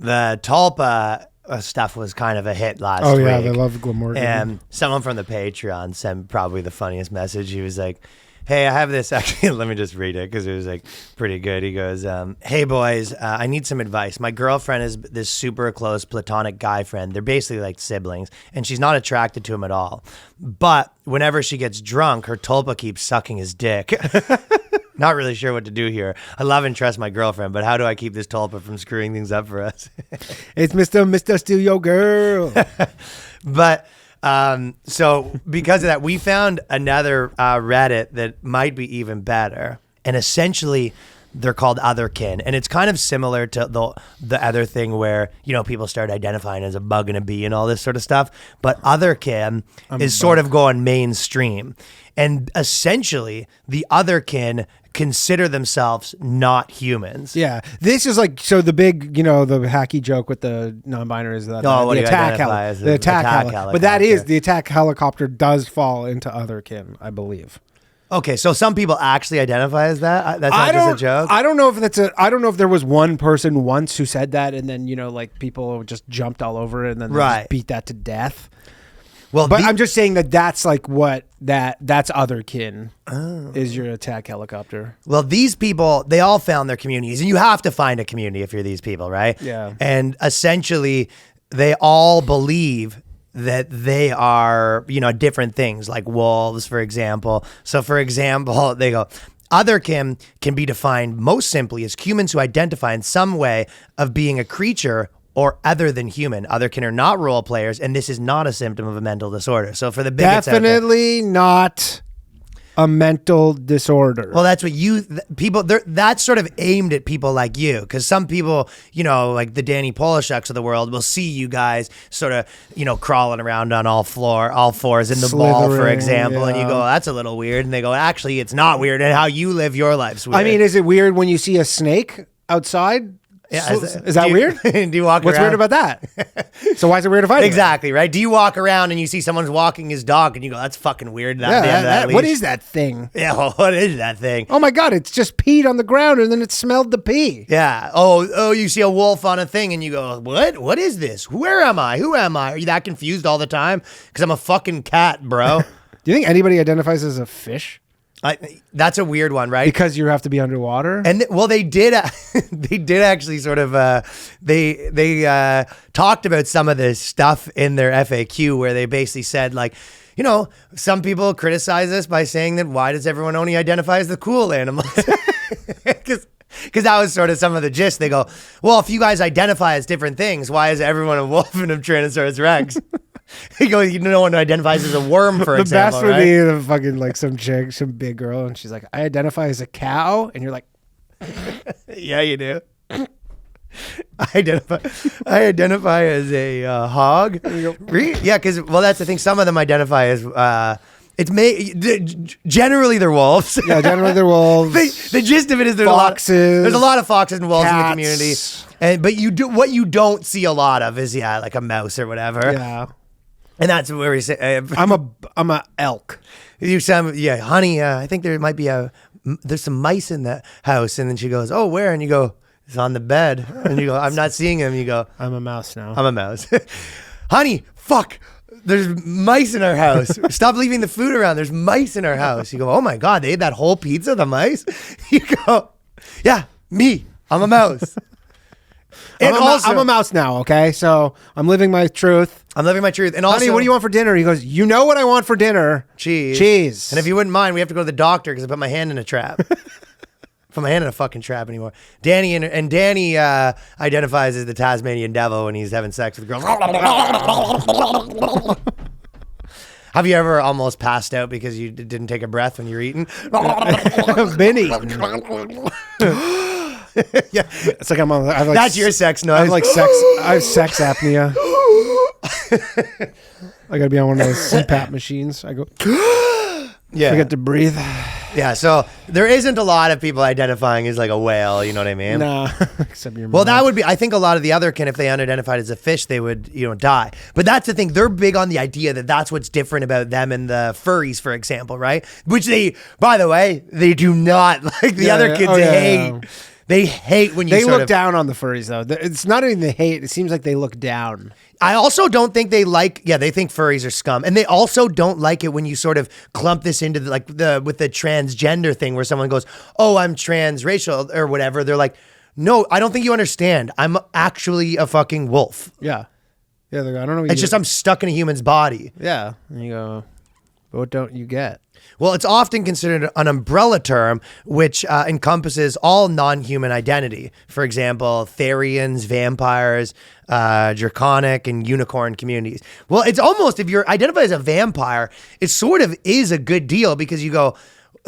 The Tulpa stuff was kind of a hit last week. Oh yeah, they love Glamorgan. And someone from the Patreon sent probably the funniest message. He was like, hey, I have this, actually, let me just read it because it was like pretty good. He goes, hey boys, I need some advice. My girlfriend is this super close platonic guy friend. They're basically like siblings, and she's not attracted to him at all. But whenever she gets drunk, her tulpa keeps sucking his dick. Not really sure what to do here. I love and trust my girlfriend, but how do I keep this tulpa from screwing things up for us? It's Mr. Steal Your Girl. But so because of that, we found another Reddit that might be even better. And essentially, they're called otherkin. And it's kind of similar to the other thing where, you know, people start identifying as a bug and a bee and all this sort of stuff. But otherkin is sort of going mainstream. And essentially, the otherkin consider themselves not humans. Yeah. This is like, so the big, you know, the hacky joke with the non-binary is that Oh, what the do you attack identify as the attack helicopter? But that is, the attack helicopter does fall into otherkin, I believe. Okay, so some people actually identify as that? That's not just a joke? I don't know if I don't know if there was one person once who said that and then, you know, like people just jumped all over it and then they just beat that to death. Well, but I'm just saying that's like what that's otherkin is your attack helicopter. Well, these people, they all found their communities, and you have to find a community if you're these people, right? Yeah. And essentially, they all believe that they are, you know, different things, like wolves, for example. So, for example, they go, otherkin can be defined most simply as humans who identify in some way of being a creature or other than human. Otherkin are not role players, and this is not a symptom of a mental disorder. So for the bigots definitely not a mental disorder. Well, that's what people, that's sort of aimed at people like you, because some people, you know, like the Danny Polishchucks of the world will see you guys sort of, you know, crawling around on all fours in the ball, for example, and you go, that's a little weird, and they go, actually, it's not weird, and how you live your life's weird. I mean, is it weird when you see a snake outside? Yeah, is that weird? Do you walk What's around? weird about that? So why is it weird if I do Exactly, right? Do you walk around and you see someone's walking his dog and you go, that's fucking weird. What is that thing? Yeah, well, what is that thing? Oh my God, it's just peed on the ground and then it smelled the pee. Yeah. Oh, you see a wolf on a thing and you go, what? What is this? Where am I? Who am I? Are you that confused all the time? Because I'm a fucking cat, bro. Do you think anybody identifies as a fish? That's a weird one, right? Because you have to be underwater. And they did actually sort of they talked about some of this stuff in their FAQ where they basically said, like, you know, some people criticize us by saying that why does everyone only identify as the cool animals? Because that was sort of some of the gist. They go, well, if you guys identify as different things, why is everyone a wolf and a Tyrannosaurus Rex? You go, you know, no one identifies as a worm, for example, the best would be the fucking, like, some chick, some big girl, and she's like, I identify as a cow, and you're like, yeah, you do. I identify as a hog. Yeah, because, well, that's the thing. Some of them identify as generally they're wolves. Yeah, generally they're wolves. The gist of it is there's a lot of foxes and wolves in the community. But what you don't see a lot of is like a mouse or whatever. Yeah. And that's where we say I'm a elk. Honey, I think there might be there's some mice in that house. And then she goes, oh, where? And you go, it's on the bed. And you go, I'm not seeing him. You go, I'm a mouse now. I'm a mouse. Honey, fuck. There's mice in our house. Stop leaving the food around. There's mice in our house. You go, oh my God, they ate that whole pizza, the mice? You go, yeah, me. I'm a mouse. I'm a mouse now, okay? So I'm living my truth. And also, honey, what do you want for dinner? He goes, you know what I want for dinner? Cheese. And if you wouldn't mind, we have to go to the doctor because I put my hand in a trap. Put my hand in a fucking trap anymore. Danny identifies as the Tasmanian devil when he's having sex with girls. Have you ever almost passed out because you didn't take a breath when you're eating? I've been eating. Yeah, it's like that's your sex noise. I have sex apnea. I gotta be on one of those CPAP machines. I go. Yeah. I get to breathe. Yeah, so there isn't a lot of people identifying as like a whale, you know what I mean? Nah, except your mom. Well, that would be, I think a lot of the otherkin, if they unidentified as a fish, they would, die. But that's the thing, they're big on the idea that that's what's different about them and the furries, for example, right? Which they, by the way, they do not, like the other kids hate. They hate when you They look down on the furries, though. It's not even the hate. It seems like they look down. I also don't think they they think furries are scum. And they also don't like it when you sort of clump this into with the transgender thing where someone goes, oh, I'm transracial or whatever. They're like, no, I don't think you understand. I'm actually a fucking wolf. Yeah. Yeah, I don't know. It's just I'm stuck in a human's body. Yeah. And you go, what don't you get? Well, it's often considered an umbrella term, which encompasses all non-human identity. For example, Therians, vampires, draconic, and unicorn communities. Well, it's almost, if you're identified as a vampire, it sort of is a good deal because you go,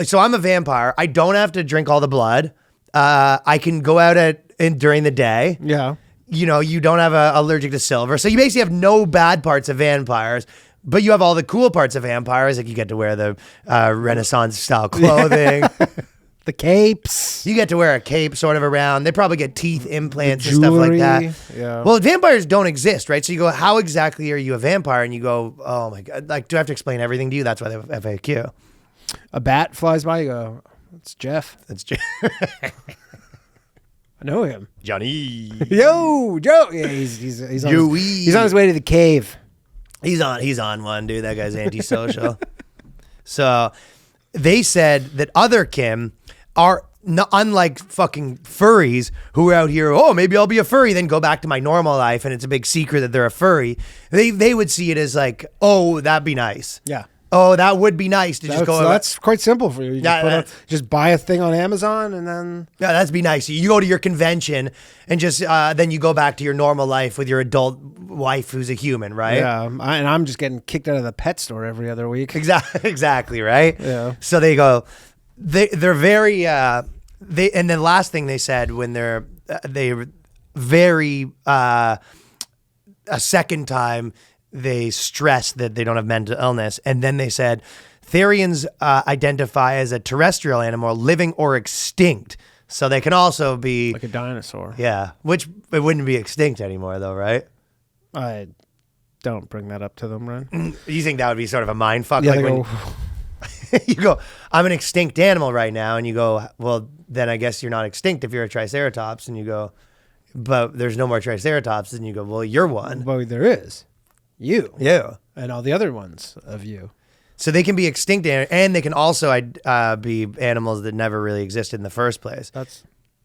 so I'm a vampire. I don't have to drink all the blood. I can go out during the day. Yeah. You don't have allergic to silver. So you basically have no bad parts of vampires. But you have all the cool parts of vampires, like you get to wear the Renaissance style clothing, the capes. You get to wear a cape sort of around. They probably get teeth implants and stuff like that. Yeah. Well, vampires don't exist, right? So you go, how exactly are you a vampire? And you go, oh my God, like, do I have to explain everything to you? That's why they have FAQ. A bat flies by, you go, it's Jeff. That's Jeff. I know him. Johnny. Yo, Joe. Yeah, he's on his way to the cave. He's on one, dude. That guy's antisocial. So they said that other kin are unlike fucking furries who are out here, oh, maybe I'll be a furry, then go back to my normal life and it's a big secret that they're a furry. They would see it as like, oh, that'd be nice. Yeah. Oh, that would be nice to just go. That's quite simple for you. You just buy a thing on Amazon and then. Yeah, that'd be nice. You go to your convention and just then you go back to your normal life with your adult wife who's a human, right? Yeah, and I'm just getting kicked out of the pet store every other week. Exactly, right? Yeah. So they go, they're very, and the last thing they said when they're very, a second time, they stress that they don't have mental illness. And then they said, Therians identify as a terrestrial animal, living or extinct. So they can also be... like a dinosaur. Yeah, which it wouldn't be extinct anymore though, right? I don't bring that up to them, right? You think that would be sort of a mind fuck? Yeah, like when you go, I'm an extinct animal right now. And you go, well, then I guess you're not extinct if you're a triceratops. And you go, but there's no more triceratops. And you go, well, you're one. Well, there is. You. Yeah. And all the other ones of you. So they can be extinct and they can also be animals that never really existed in the first place. That's,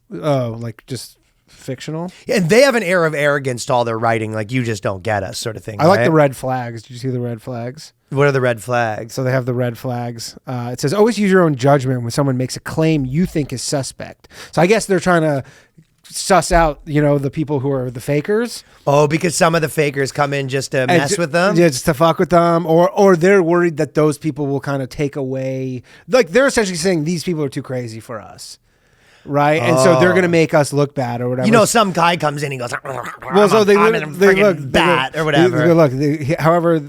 like just fictional? Yeah, and they have an air of arrogance to all their writing, like you just don't get us sort of thing. I like the red flags. Did you see the red flags? What are the red flags? So they have the red flags. It says, always use your own judgment when someone makes a claim you think is suspect. So I guess they're trying to suss out, the people who are the fakers. Oh, because some of the fakers come in just to mess with them? Yeah, just to fuck with them. Or they're worried that those people will kind of take away. Like, they're essentially saying these people are too crazy for us. Right? And so they're going to make us look bad or whatever. Some guy comes in and he goes, well, so they look bat or whatever. However,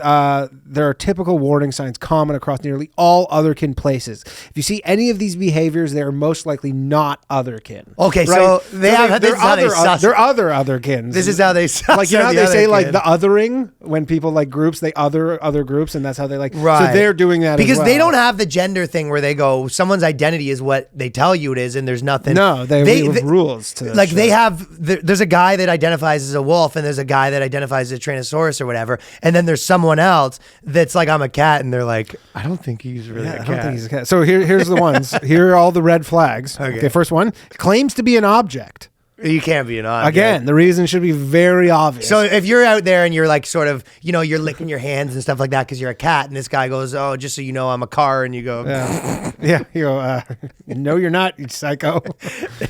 there are typical warning signs common across nearly all otherkin places. If you see any of these behaviors, they are most likely not otherkin. Okay, right? So they're other otherkins. This is how they suss. Like, how they say like the othering when people like groups, they other groups, and that's how they like. Right. So they're doing that because as well. They don't have the gender thing where they go, someone's identity is what they tell you it is, and there's nothing. No, they have rules to that. Like, they have, there's a guy that identifies as a wolf, and there's a guy that identifies as a Tyrannosaurus or whatever, and then there's someone else that's like, I'm a cat, and they're like, I don't think he's really a cat. I don't think he's a cat. So here's the ones. Here are all the red flags. Okay, first one, claims to be an object. You can't be an object. Again, the reason should be very obvious. So if you're out there and you're like sort of, you're licking your hands and stuff like that because you're a cat, and this guy goes, oh, just so you know, I'm a car, and you go, yeah, you go, no, you're not, you psycho.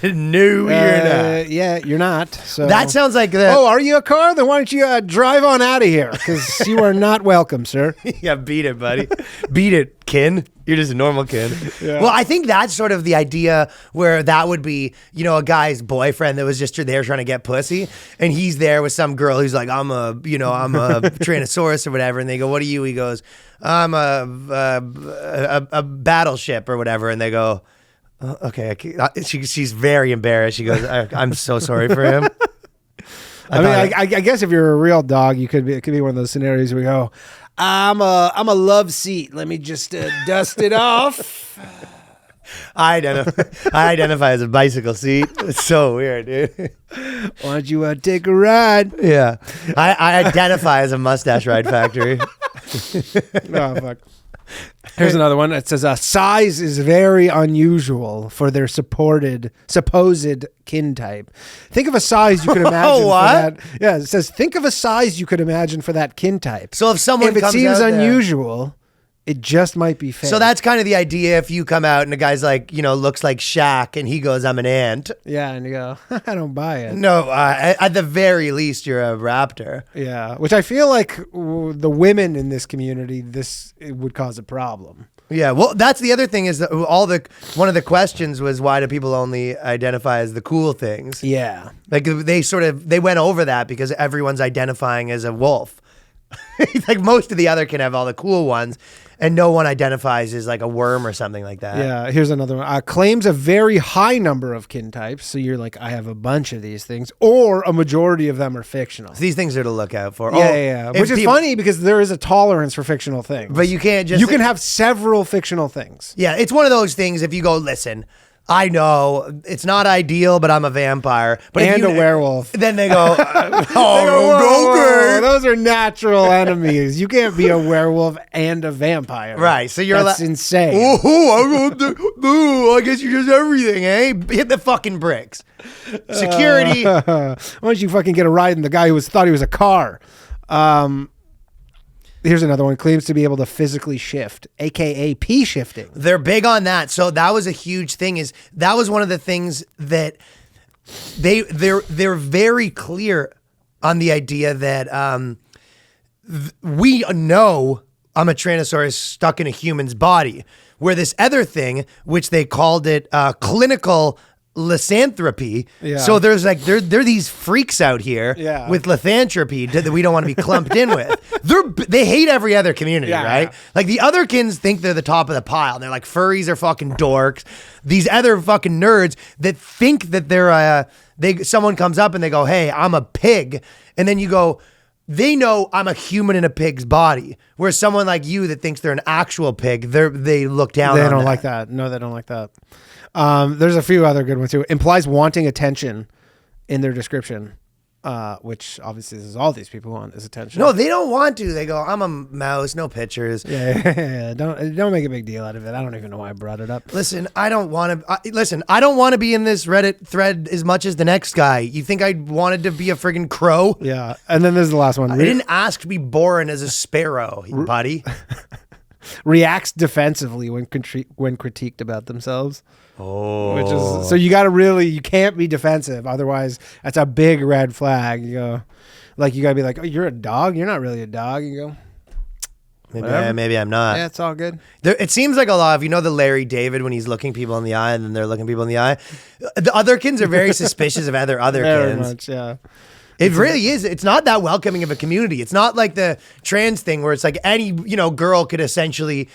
No, you're not. Yeah, you're not. So that sounds like the. Oh, are you a car? Then why don't you drive on out of here? Because you are not welcome, sir. Yeah, beat it, buddy. Beat it, kin. You're just a normal kid. Yeah. Well, I think that's sort of the idea where that would be, a guy's boyfriend that was just there trying to get pussy, and he's there with some girl who's like, I'm a Tyrannosaurus or whatever, and they go, what are you? He goes, I'm a battleship or whatever, and they go, oh, okay. She's very embarrassed. She goes, I'm so sorry for him. I guess if you're a real dog, it could be one of those scenarios where you go, I'm a love seat. Let me just dust it off. I identify as a bicycle seat. It's so weird, dude. Why don't you take a ride? Yeah. I identify as a mustache ride factory. Oh, fuck. Here's another one. It says, size is very unusual for their supposed kin type. Think of a size you could imagine for that. Yeah, it says, think of a size you could imagine for that kin type. So if it comes seems unusual, it just might be fake. So that's kind of the idea. If you come out and the guy's like, looks like Shaq and he goes, I'm an ant. Yeah, and you go, I don't buy it. No, at the very least, you're a raptor. Yeah, which I feel like the women in this community, it would cause a problem. Yeah, well, that's the other thing is that one of the questions was why do people only identify as the cool things? Yeah. Like they went over that because everyone's identifying as a wolf. Like most of the other can have all the cool ones, and no one identifies as like a worm or something like that. Yeah, here's another one. Claims a very high number of kin types. So you're like, I have a bunch of these things, or a majority of them are fictional. So these things are to look out for. Yeah. Which is funny because there is a tolerance for fictional things. But you can't just... You can have several fictional things. Yeah, it's one of those things if you go, listen... I know it's not ideal, but I'm a vampire. But and a werewolf. Then they go, whoa, those are natural enemies. You can't be a werewolf and a vampire. Right. So that's insane. I guess you're just everything, eh? Hit the fucking bricks. Security. Why don't you fucking get a ride in the guy who thought he was a car? Here's another one. Claims to be able to physically shift, aka P shifting. They're big on that. So that was a huge thing. That was one of the things that they're very clear on the idea that we know I'm a Tyrannosaurus stuck in a human's body. Where this other thing, which they called it clinical lysanthropy. Yeah. So there's like there are these freaks out here with lysanthropy that we don't want to be clumped in with. They hate every other community, right? Yeah. Like the otherkins think they're the top of the pile. They're like furries are fucking dorks. These other fucking nerds that think that someone comes up and they go, "Hey, I'm a pig," and then you go, they know I'm a human in a pig's body. Whereas someone like you that thinks they're an actual pig, they look down. They don't like that. No, they don't like that. There's a few other good ones too. Implies wanting attention in their description, which obviously is all these people want is attention. No, they don't want to. They go, I'm a mouse, no pictures. Yeah. Don't make a big deal out of it. I don't even know why I brought it up. Listen, I don't want to be in this Reddit thread as much as the next guy. You think I wanted to be a friggin' crow? Yeah. And then there's the last one. I didn't ask to be born as a sparrow, buddy. Reacts defensively when critiqued about themselves. Oh, which is so you can't be defensive, otherwise that's a big red flag. You go, like you gotta be like, oh, you're a dog. You're not really a dog. You go, maybe I'm not. Yeah, it's all good. It seems like a lot of the Larry David when he's looking people in the eye and then they're looking people in the eye. The otherkins are very suspicious of otherkins. Very much, yeah. It really is. It's not that welcoming of a community. It's not like the trans thing where it's like any girl could essentially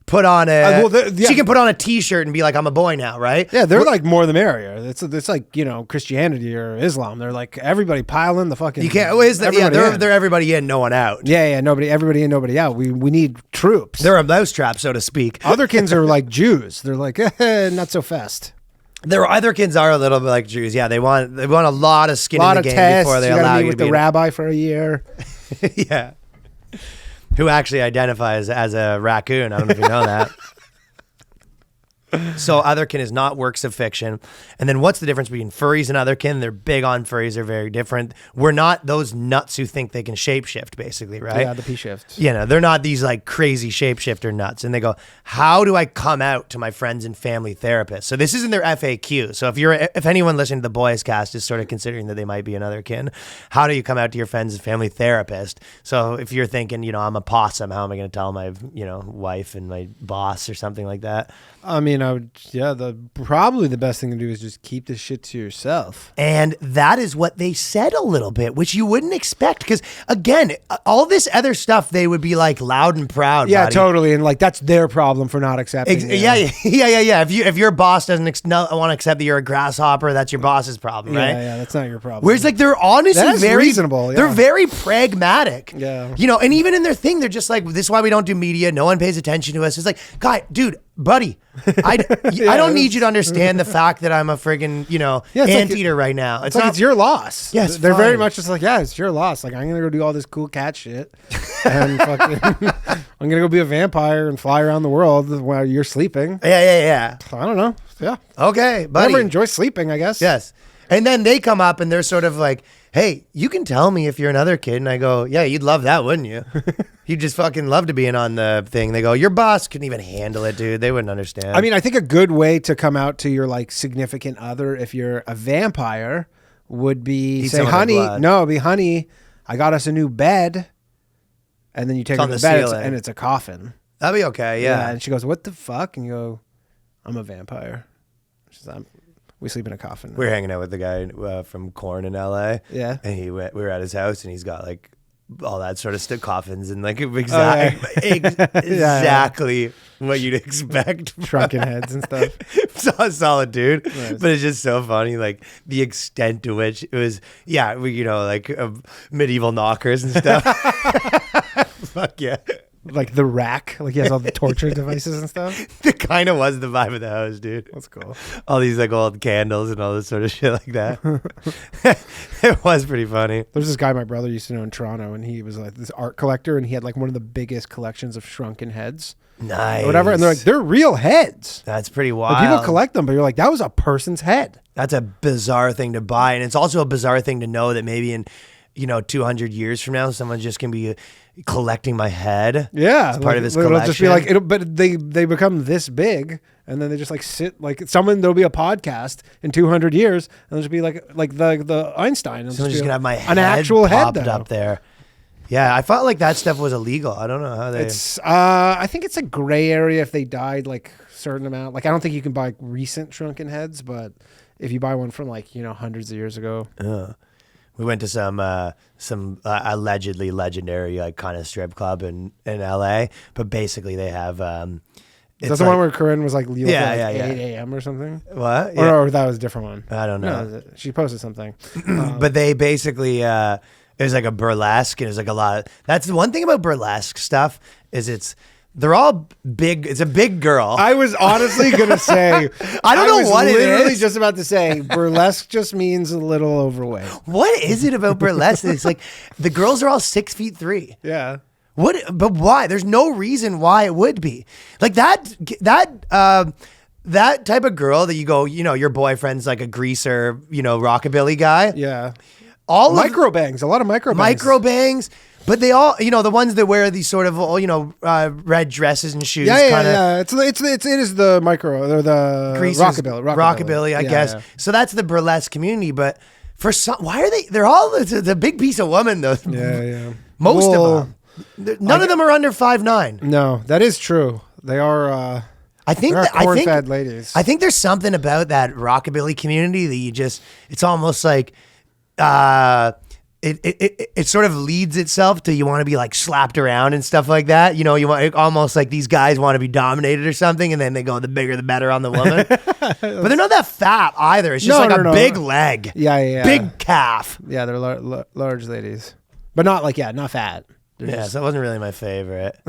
put on she can put on a t-shirt and be like, I'm a boy now, right? Yeah, they're like more the merrier. It's like, Christianity or Islam. They're like everybody pile in the fucking. You can't. They're everybody in, no one out. Yeah, everybody in, nobody out. We need troops. They're a mousetrap, so to speak. Otherkins are like Jews. They're like not so fast. Their otherkins are a little bit like Jews. Yeah, they want a lot of skin in the game tests, before they allow you with the rabbi for a year. Yeah. Who actually identifies as a raccoon. I don't know if you know that. So otherkin is not works of fiction. And then what's the difference between furries and otherkin? They're big on furries. They're very different. We're not those nuts who think they can shapeshift, basically, right? Yeah, the P-shift. They're not these like crazy shapeshifter nuts. And they go, how do I come out to my friends and family therapists? So this isn't their FAQ. So if anyone listening to the Boyscast is sort of considering that they might be anotherkin, how do you come out to your friends and family therapist? So if you're thinking, I'm a possum, how am I going to tell my, wife and my boss or something like that? I mean, probably the best thing to do is just keep this shit to yourself. And that is what they said a little bit, which you wouldn't expect. Because again, all this other stuff, they would be like loud and proud. Yeah, buddy. Totally. And like, that's their problem for not accepting. Yeah. If your boss doesn't want to accept that you're a grasshopper, that's your boss's problem, right? Yeah, that's not your problem. Whereas like, they're honestly very reasonable. Yeah. They're very pragmatic. Yeah. And even in their thing, they're just like, this is why we don't do media. No one pays attention to us. It's like, dude, buddy, I don't need you to understand the fact that I'm a friggin', anteater right now. It's not, it's your loss. Yes, they're very much just like, yeah, it's your loss. Like, I'm going to go do all this cool cat shit. And fucking, I'm going to go be a vampire and fly around the world while you're sleeping. Yeah. I don't know. Yeah. Okay, buddy. Whatever, enjoy sleeping, I guess. Yes. And then they come up and they're sort of like, hey, you can tell me if you're another kid. And I go, yeah, you'd love that, wouldn't you? You'd just fucking love to be in on the thing. They go, your boss couldn't even handle it, dude. They wouldn't understand. I mean, I think a good way to come out to your like significant other if you're a vampire would be say, honey, I got us a new bed. And then you take her to the bed and it's a coffin. That'd be okay, yeah. And she goes, what the fuck? And you go, I'm a vampire. She's like, we sleep in a coffin. We were hanging out with the guy from Korn in LA. Yeah. And we were at his house and he's got like all that sort of coffins and like exactly what you'd expect. Shrunken heads and stuff. Solid dude. Nice. But it's just so funny, like the extent to which it was, medieval knockers and stuff. Fuck yeah. Like the rack, like he has all the torture devices and stuff. It kind of was the vibe of the house, dude. That's cool. All these like old candles and all this sort of shit like that. It was pretty funny. There's this guy my brother used to know in Toronto, and he was like this art collector, and he had like one of the biggest collections of shrunken heads. Nice. Or whatever, and they're real heads. That's pretty wild. Like, people collect them, but you're like, that was a person's head. That's a bizarre thing to buy, and it's also a bizarre thing to know that maybe in 200 years from now, someone's just gonna be collecting my head. Yeah, it's part of his collection. It'll just be like, but they become this big, and then they just like sit like there'll be a podcast in 200 years, and it'll just be like the Einstein. Someone's just gonna have my head, an actual head up there. Yeah, I felt like that stuff was illegal. I don't know how they. It's I think it's a gray area if they died like a certain amount. Like I don't think you can buy recent shrunken heads, but if you buy one from like hundreds of years ago. We went to some allegedly legendary like kind of strip club in LA, but basically they have. Is that the one where Corinne was like, 8 a.m. or something? What? Yeah. Or that was a different one. I don't know. No, she posted something. But they basically it was like a burlesque, and it was like a lot of. That's the one thing about burlesque stuff is they're all big. It's a big girl. I was honestly going to say. I don't know what it is. I was literally just about to say burlesque just means a little overweight. What is it about burlesque? It's like the girls are all 6'3". Yeah. What? But why? There's no reason why it would be like that type of girl that you go, your boyfriend's like a greaser, rockabilly guy. Yeah. All microbangs, a lot of microbangs. But they all, the ones that wear these sort of, red dresses and shoes. Yeah. It is the micro or the rockabilly, I guess. Yeah. So that's the burlesque community. But for some, why are they? They're all the big piece of woman though. Yeah. Most of them. None of them are under 5'9". No, that is true. They are. I think corn-fed ladies. I think there's something about that rockabilly community that it's almost like. It sort of leads itself to you want to be like slapped around and stuff like that. You want almost like these guys want to be dominated or something, and then they go the bigger the better on the woman. But they're not that fat either. It's just big leg. Yeah. Big calf. Yeah, they're large ladies, but not not fat. So it wasn't really my favorite.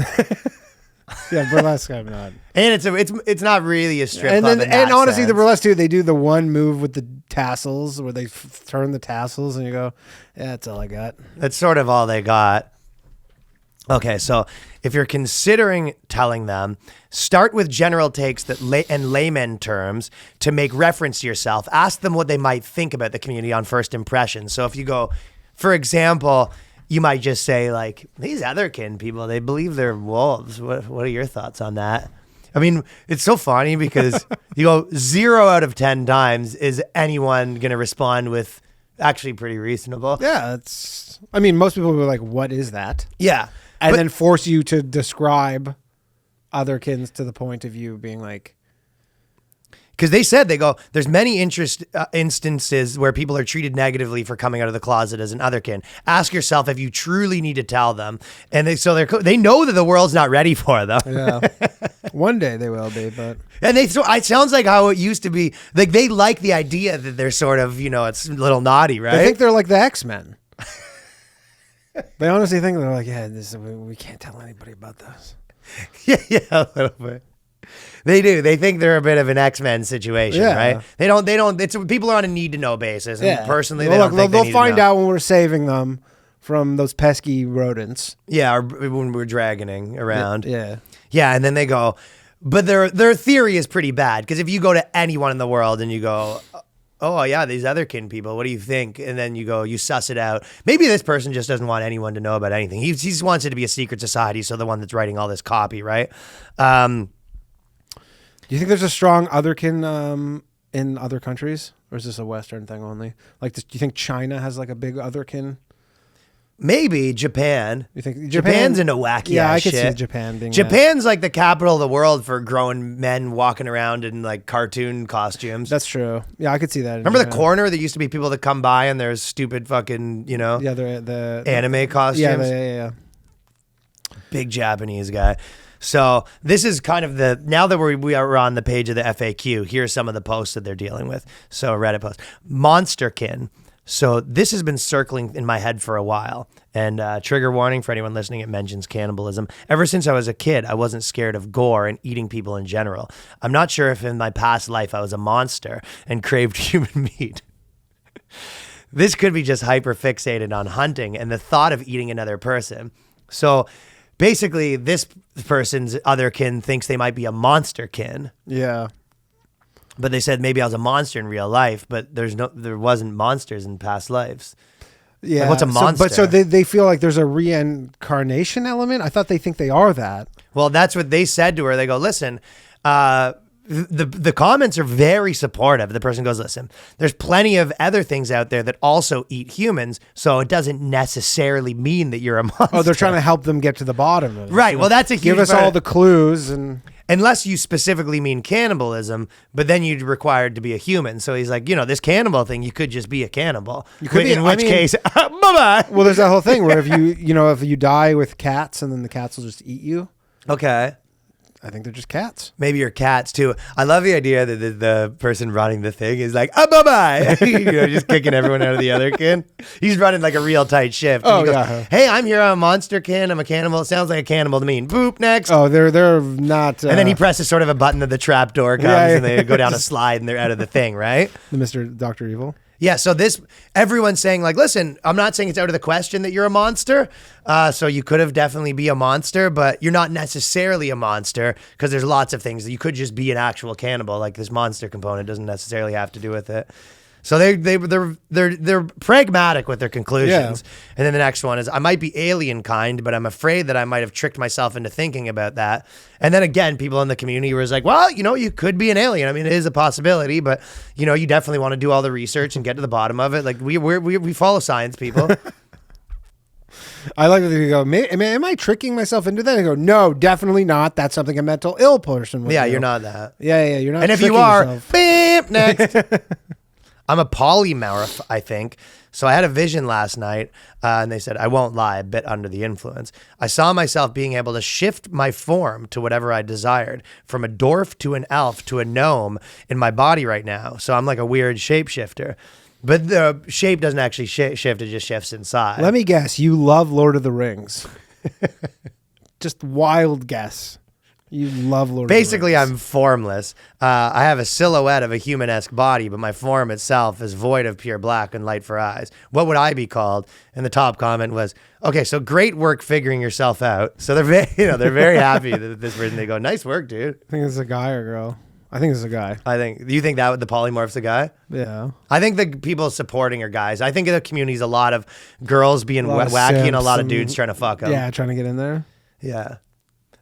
Yeah, burlesque I'm not. And it's not really a strip club. And honestly, the burlesque too, they do the one move with the tassels where they turn the tassels, and you go, yeah, that's all I got. That's sort of all they got. Okay, so if you're considering telling them, start with general takes and layman terms to make reference to yourself. Ask them what they might think about the community on first impressions. So if you go, for example, you might just say like, these otherkin people, they believe they're wolves. What are your thoughts on that? I mean, it's so funny because you go 0 out of 10 times is anyone going to respond with actually pretty reasonable. Yeah, most people will be like, what is that? Yeah. And then force you to describe otherkins to the point of you being like, because they said, there's many instances where people are treated negatively for coming out of the closet as an otherkin. Ask yourself if you truly need to tell them. And they know that the world's not ready for them. Yeah. One day they will be, but. And it sounds like how it used to be. Like they like the idea that they're sort of, it's a little naughty, right? I think they're like the X-Men. They honestly think they're like, yeah, we can't tell anybody about this. Yeah, a little bit. They do. They think they're a bit of an X-Men situation, right? They don't. It's people are on a need to know basis. And personally, they'll find out when we're saving them from those pesky rodents. Yeah, or when we're dragging around. Yeah. And then they go, but their theory is pretty bad because if you go to anyone in the world and you go, oh yeah, these otherkin people, what do you think? And then you suss it out. Maybe this person just doesn't want anyone to know about anything. He just wants it to be a secret society. So the one that's writing all this copy, right? Do you think there's a strong otherkin in other countries, or is this a Western thing only? Like, do you think China has like a big otherkin? Maybe Japan. You think Japan's into wacky ass shit? I could see Japan being. Japan's like the capital of the world for grown men walking around in like cartoon costumes. That's true. Yeah, I could see that. Remember the corner? There used to be people that come by and there's stupid fucking, the anime costumes. Yeah. Big Japanese guy. So this is kind of now that we are on the page of the FAQ, here's some of the posts that they're dealing with. So a Reddit post, Monsterkin. So this has been circling in my head for a while. And trigger warning for anyone listening, it mentions cannibalism. Ever since I was a kid, I wasn't scared of gore and eating people in general. I'm not sure if in my past life I was a monster and craved human meat. This could be just hyper fixated on hunting and the thought of eating another person. So basically, this person's otherkin thinks they might be a monsterkin. Yeah. But they said maybe I was a monster in real life, but there wasn't monsters in past lives. Yeah. Like, what's a monster? So they feel like there's a reincarnation element? I thought they think they are that. Well, that's what they said to her. They go, listen, the comments are very supportive. The person goes, listen, there's plenty of other things out there that also eat humans, so it doesn't necessarily mean that you're a monster. Oh, they're trying to help them get to the bottom of it. Right. Well, that's a huge give us all the clues and. Unless you specifically mean cannibalism, but then you'd required to be a human. So he's like, this cannibal thing, you could just be a cannibal. In which case, bye-bye. Well, there's that whole thing where if you die with cats and then the cats will just eat you. Okay. I think they're just cats. Maybe you're cats too. I love the idea that the person running the thing is like, bye-bye. Just kicking everyone out of the otherkin. He's running like a real tight shift. Oh, goes, yeah. Hey, I'm here. I'm a monsterkin. I'm a cannibal. It sounds like a cannibal to me. Boop, next. Oh, they're not. And then he presses sort of a button that the trap door comes and they go down a slide and they're out of the thing, right? The Mr. Dr. Evil. Yeah, so everyone's saying like, listen, I'm not saying it's out of the question that you're a monster. So you could have definitely be a monster, but you're not necessarily a monster because there's lots of things that you could just be an actual cannibal. Like this monster component doesn't necessarily have to do with it. So they're pragmatic with their conclusions. Yeah. And then the next one is, I might be alien kind, but I'm afraid that I might have tricked myself into thinking about that. And then again, people in the community were like, well, you could be an alien. I mean, it is a possibility, but you definitely want to do all the research and get to the bottom of it. Like we follow science, people. I like that they go, am I tricking myself into that? I go, no, definitely not. That's something a mental ill person would do. You're not that. Yeah, you're not. And if you are, beep, next. I'm a polymorph, I think. So I had a vision last night, and they said, I won't lie, a bit under the influence. I saw myself being able to shift my form to whatever I desired, from a dwarf to an elf to a gnome in my body right now. So I'm like a weird shapeshifter. But the shape doesn't actually shift, it just shifts inside. Let me guess, you love Lord of the Rings. Just wild guess. You love Lord of the Rings. Basically, I'm formless. I have a silhouette of a human-esque body, but my form itself is void of pure black and light for eyes. What would I be called? And the top comment was, okay, so great work figuring yourself out. So they're very happy that this person, they go, nice work, dude. I think it's a guy or girl. I think it's a guy. Do you think that the polymorph's a guy? Yeah. I think the people supporting are guys. I think in the community's a lot of girls being wacky and a lot of dudes trying to fuck them. Yeah, trying to get in there. Yeah.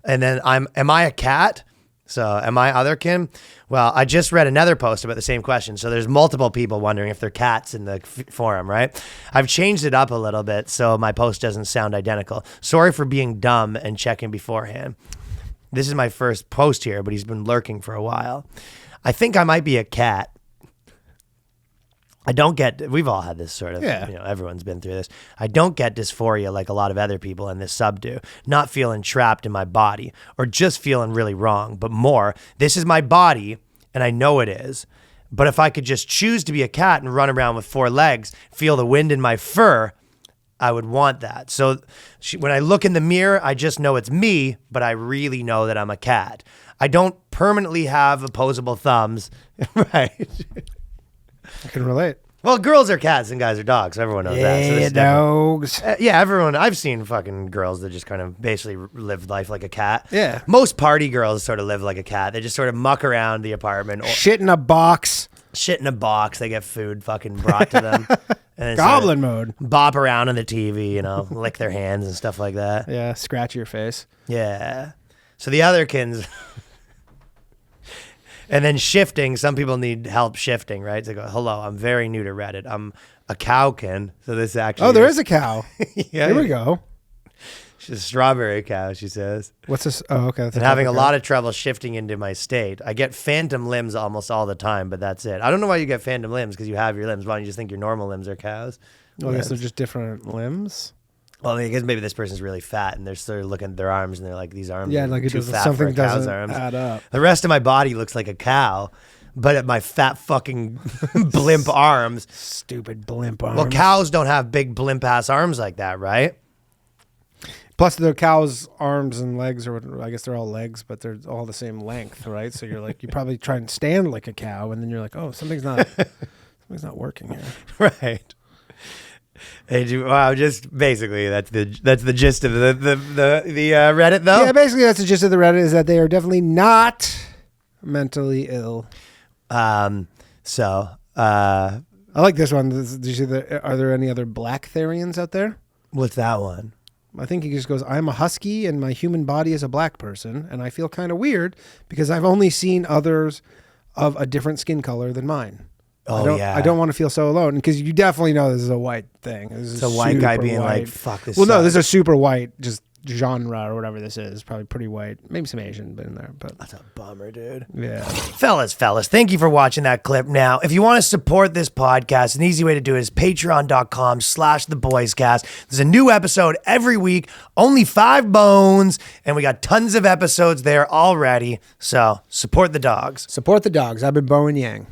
And then am I a cat? So am I otherkin? Well, I just read another post about the same question. So there's multiple people wondering if they're cats in the forum, right? I've changed it up a little bit so my post doesn't sound identical. Sorry for being dumb and checking beforehand. This is my first post here, but he's been lurking for a while. I think I might be a cat. We've all had this sort of, everyone's been through this. I don't get dysphoria like a lot of other people in this sub do. Not feeling trapped in my body or just feeling really wrong, but more, this is my body and I know it is. But if I could just choose to be a cat and run around with 4 legs, feel the wind in my fur, I would want that. So when I look in the mirror, I just know it's me, but I really know that I'm a cat. I don't permanently have opposable thumbs. Right. I can relate. Well, girls are cats and guys are dogs. So everyone knows that. So Yeah, dogs. Yeah, everyone. I've seen fucking girls that just kind of basically live life like a cat. Yeah. Most party girls sort of live like a cat. They just sort of muck around the apartment. Shit in a box. Shit in a box. They get food fucking brought to them. And Goblin mode. Bop around on the TV, you know, lick their hands and stuff like that. Yeah, scratch your face. Yeah. So the otherkins... And then shifting, some people need help shifting, right? They go, hello, I'm very new to Reddit. I'm a cowkin. So this actually... Oh, there is a cow. Yeah. Here we go. She's a strawberry cow, she says. What's this? Oh, okay. And having a lot of trouble shifting into my state. I get phantom limbs almost all the time, but that's it. I don't know why you get phantom limbs, because you have your limbs. Why don't you just think your normal limbs are cows? Well, I guess they're just different limbs. Well, I guess maybe this person's really fat, and they're sort of looking at their arms, and they're like, these arms yeah, are like it too doesn't, fat for something a cow's doesn't arms. add up. The rest of my body looks like a cow, but my fat fucking blimp arms. Stupid blimp arms. Well, cows don't have big blimp-ass arms like that, right? Plus, the cow's arms and legs, or I guess they're all legs, but they're all the same length, right? So you're like, you probably try and stand like a cow, and then you're like, oh, something's not working here. Right. Wow, just basically that's the gist of the Reddit though. Yeah, basically that's the gist of the Reddit, is that they are definitely not mentally ill. I like this one. Did you see are there any other black Therians out there? What's that one? I think he just goes, I'm a husky and my human body is a black person, and I feel kind of weird because I've only seen others of a different skin color than mine. I don't want to feel so alone, because you definitely know this is a white thing. It's a white guy being like, fuck this. Well, no, this is a super white, just genre or whatever this is. Probably pretty white. Maybe some Asian bit in there, but that's a bummer, dude. Yeah. Fellas, thank you for watching that clip. Now, if you want to support this podcast, an easy way to do it is patreon.com/theboyscast. There's a new episode every week, only 5 bones, and we got tons of episodes there already. So support the dogs. Support the dogs. I've been Bo and Yang.